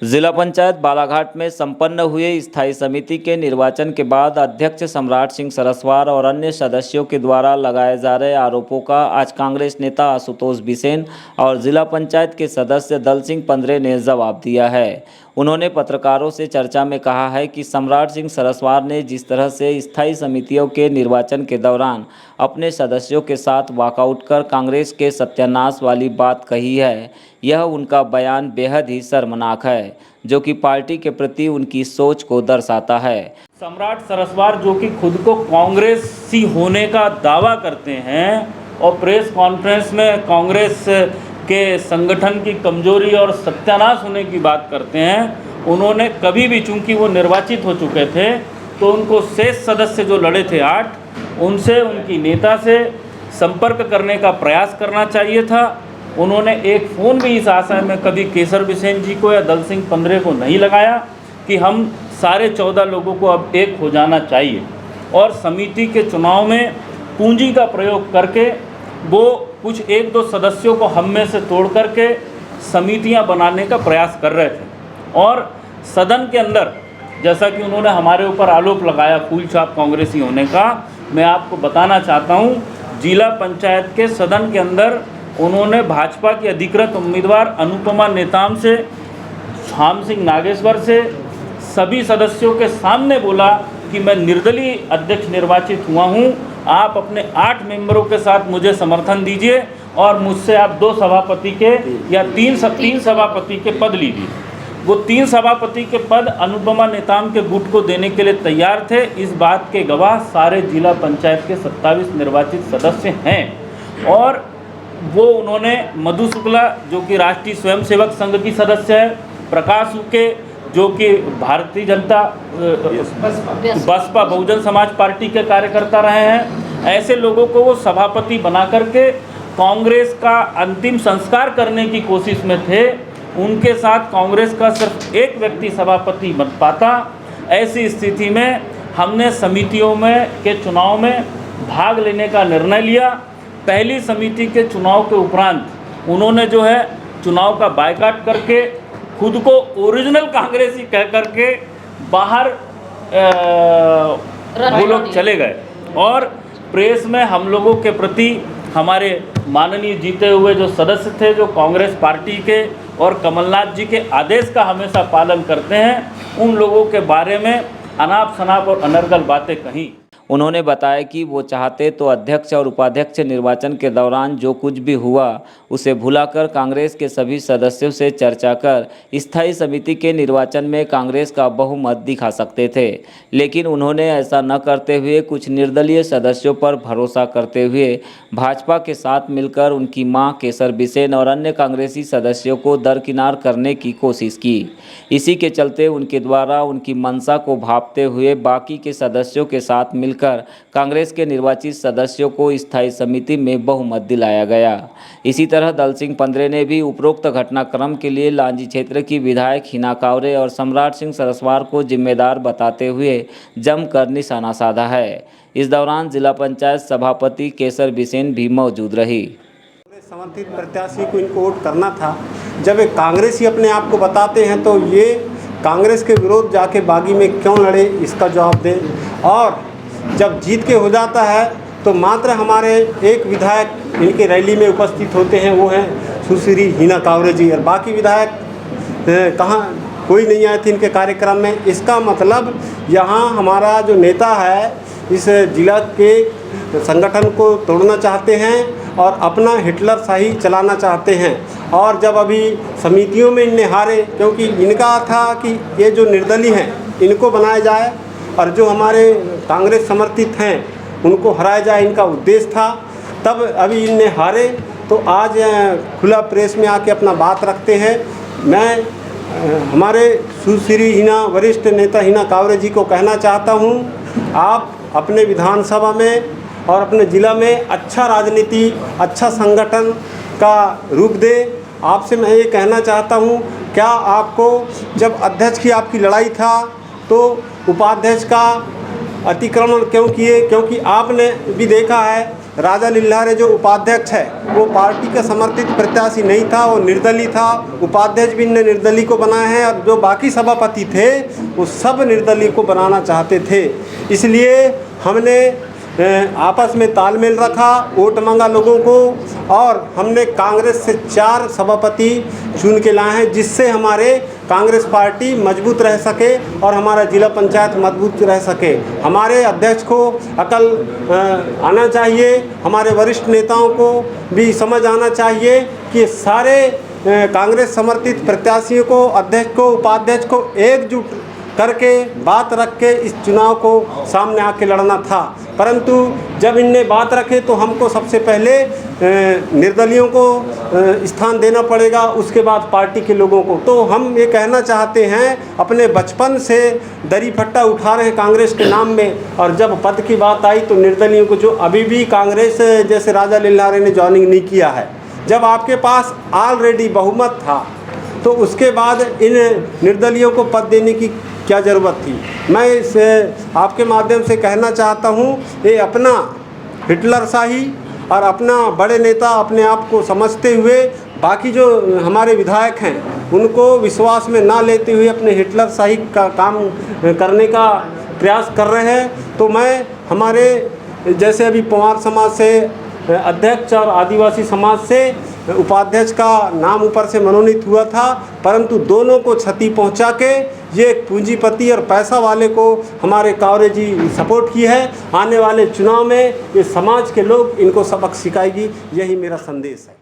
जिला पंचायत बालाघाट में संपन्न हुए स्थायी समिति के निर्वाचन के बाद अध्यक्ष सम्राट सिंह सरस्वार और अन्य सदस्यों के द्वारा लगाए जा रहे आरोपों का आज कांग्रेस नेता आशुतोष बिसेन और जिला पंचायत के सदस्य दल सिंह पंद्रे ने जवाब दिया है। उन्होंने पत्रकारों से चर्चा में कहा है कि सम्राट सिंह सरस्वार ने जिस तरह से स्थायी समितियों के निर्वाचन के दौरान अपने सदस्यों के साथ वॉकआउट कर कांग्रेस के सत्यानाश वाली बात कही है, यह उनका बयान बेहद ही शर्मनाक है, जो कि पार्टी के प्रति उनकी सोच को दर्शाता है। सम्राट सरस्वार जो कि खुद को कांग्रेसी होने का दावा करते हैं और प्रेस कॉन्फ्रेंस में कांग्रेस के संगठन की कमजोरी और सत्यानाश होने की बात करते हैं, उन्होंने कभी भी, चूंकि वो निर्वाचित हो चुके थे, तो उनको शेष सदस्य जो लड़े थे 8, उनसे, उनकी नेता से संपर्क करने का प्रयास करना चाहिए था। उन्होंने एक फ़ोन भी इस आशय में कभी केसर बिसेन जी को या दल सिंह पंद्रे को नहीं लगाया कि हम सारे 14 लोगों को अब एक हो जाना चाहिए, और समिति के चुनाव में पूंजी का प्रयोग करके वो कुछ 1-2 सदस्यों को हम में से तोड़ करके समितियां बनाने का प्रयास कर रहे थे। और सदन के अंदर, जैसा कि उन्होंने हमारे ऊपर आरोप लगाया फूल छाप कांग्रेसी होने का, मैं आपको बताना चाहता हूं, जिला पंचायत के सदन के अंदर उन्होंने भाजपा की अधिकृत उम्मीदवार अनुपमा नेताम से, श्याम सिंह नागेश्वर से, सभी सदस्यों के सामने बोला कि मैं निर्दलीय अध्यक्ष निर्वाचित हुआ हूं, आप अपने 8 मेंबरों के साथ मुझे समर्थन दीजिए और मुझसे आप 2 सभापति के या 3 सभापति के पद लीजिए। वो 3 सभापति के पद अनुपमा नेताम के गुट को देने के लिए तैयार थे। इस बात के गवाह सारे जिला पंचायत के 27 निर्वाचित सदस्य हैं। और वो उन्होंने मधु शुक्ला जो कि राष्ट्रीय स्वयंसेवक संघ की सदस्य है, प्रकाश उके जो कि भारतीय जनता बसपा बहुजन समाज पार्टी के कार्यकर्ता रहे हैं, ऐसे लोगों को वो सभापति बना करके कांग्रेस का अंतिम संस्कार करने की कोशिश में थे। उनके साथ कांग्रेस का सिर्फ एक व्यक्ति सभापति बन पाता। ऐसी स्थिति में हमने समितियों में के चुनाव में भाग लेने का निर्णय लिया। पहली समिति के चुनाव के उपरांत उन्होंने जो है चुनाव का बायकॉट करके खुद को ओरिजिनल कांग्रेसी कह करके बाहर वो लोग चले गए। और प्रेस में हम लोगों के प्रति हमारे माननीय जीते हुए जो सदस्य थे, जो कांग्रेस पार्टी के और कमलनाथ जी के आदेश का हमेशा पालन करते हैं, उन लोगों के बारे में अनाप शनाप और अनर्गल बातें कहीं। उन्होंने बताया कि वो चाहते तो अध्यक्ष और उपाध्यक्ष निर्वाचन के दौरान जो कुछ भी हुआ उसे भुलाकर कांग्रेस के सभी सदस्यों से चर्चा कर स्थायी समिति के निर्वाचन में कांग्रेस का बहुमत दिखा सकते थे, लेकिन उन्होंने ऐसा न करते हुए कुछ निर्दलीय सदस्यों पर भरोसा करते हुए भाजपा के साथ मिलकर उनकी मां केसर बिसेन और अन्य कांग्रेसी सदस्यों को दरकिनार करने की कोशिश की। इसी के चलते उनके द्वारा उनकी मंशा को भांपते हुए बाकी के सदस्यों के साथ मिलकर कांग्रेस के निर्वाचित सदस्यों को स्थायी समिति में बहुमत दिलाया गया। इसी तरह दल सिंह पंद्रे ने भी उपरोक्त घटनाक्रम के लिए लांजी क्षेत्र की विधायक हिना कावरे और सम्राट सिंह सरस्वार को जिम्मेदार बताते हुए जमकर निशाना साधा है। इस दौरान जिला पंचायत सभापति केसर बिसेन भी मौजूद रही। समर्थित प्रत्याशी को इनको वोट करना था। जब एक कांग्रेसी अपने आप को बताते हैं तो ये कांग्रेस के विरोध जाके बागी में क्यों लड़े, इसका जवाब दें। और जब जीत के हो जाता है तो मात्र हमारे एक विधायक इनके रैली में उपस्थित होते हैं, वो हैं सुश्री हिना कावरे जी, और बाकी विधायक कहाँ, कोई नहीं आए थे इनके कार्यक्रम में। इसका मतलब यहाँ हमारा जो नेता है इस जिला के संगठन को तोड़ना चाहते हैं और अपना हिटलर शाही चलाना चाहते हैं। और जब अभी समितियों में इनने हारे, क्योंकि इनका था कि ये जो निर्दलीय हैं इनको बनाया जाए और जो हमारे कांग्रेस समर्थित हैं उनको हराया जाए, इनका उद्देश्य था। तब अभी इनने हारे तो आज खुला प्रेस में आके अपना बात रखते हैं। मैं हमारे सुश्री हिना, वरिष्ठ नेता हिना कावरे जी को कहना चाहता हूँ, आप अपने विधानसभा में और अपने ज़िला में अच्छा राजनीति, अच्छा संगठन का रूप दें। आपसे मैं ये कहना चाहता हूँ, क्या आपको जब अध्यक्ष की आपकी लड़ाई था तो उपाध्यक्ष का अतिक्रमण क्यों किए? क्योंकि आपने भी देखा है राजा लिल्हारे जो उपाध्यक्ष है वो पार्टी का समर्थित प्रत्याशी नहीं था, वो निर्दलीय था। उपाध्यक्ष भी इनने निर्दलीय को बनाए हैं और जो बाकी सभापति थे वो सब निर्दलीय को बनाना चाहते थे। इसलिए हमने आपस में तालमेल रखा, वोट मांगा लोगों को और हमने कांग्रेस से 4 सभापति चुन के लाए हैं, जिससे हमारे कांग्रेस पार्टी मजबूत रह सके और हमारा जिला पंचायत मजबूत रह सके। हमारे अध्यक्ष को अकल आना चाहिए, हमारे वरिष्ठ नेताओं को भी समझ आना चाहिए कि सारे कांग्रेस समर्थित प्रत्याशियों को, अध्यक्ष को, उपाध्यक्ष को एकजुट करके बात रख के इस चुनाव को सामने आके लड़ना था। परंतु जब इनने बात रखे तो हमको सबसे पहले निर्दलियों को स्थान देना पड़ेगा, उसके बाद पार्टी के लोगों को। तो हम ये कहना चाहते हैं, अपने बचपन से दरी फट्टा उठा रहे हैं कांग्रेस के नाम में, और जब पद की बात आई तो निर्दलियों को, जो अभी भी कांग्रेस जैसे राजा लिल्हारे ने ज्वाइनिंग नहीं किया है, जब आपके पास ऑलरेडी बहुमत था तो उसके बाद इन निर्दलियों को पद देने की क्या ज़रूरत थी। मैं इस आपके माध्यम से कहना चाहता हूँ, ये अपना हिटलरशाही और अपना बड़े नेता अपने आप को समझते हुए बाकी जो हमारे विधायक हैं उनको विश्वास में ना लेते हुए अपने हिटलरशाही का काम करने का प्रयास कर रहे हैं। तो मैं हमारे जैसे अभी पवार समाज से अध्यक्ष और आदिवासी समाज से उपाध्यक्ष का नाम ऊपर से मनोनीत हुआ था, परंतु दोनों को क्षति पहुंचा के ये एक पूंजीपति और पैसा वाले को हमारे कावरे जी सपोर्ट की है। आने वाले चुनाव में ये समाज के लोग इनको सबक सिखाएगी, यही मेरा संदेश है।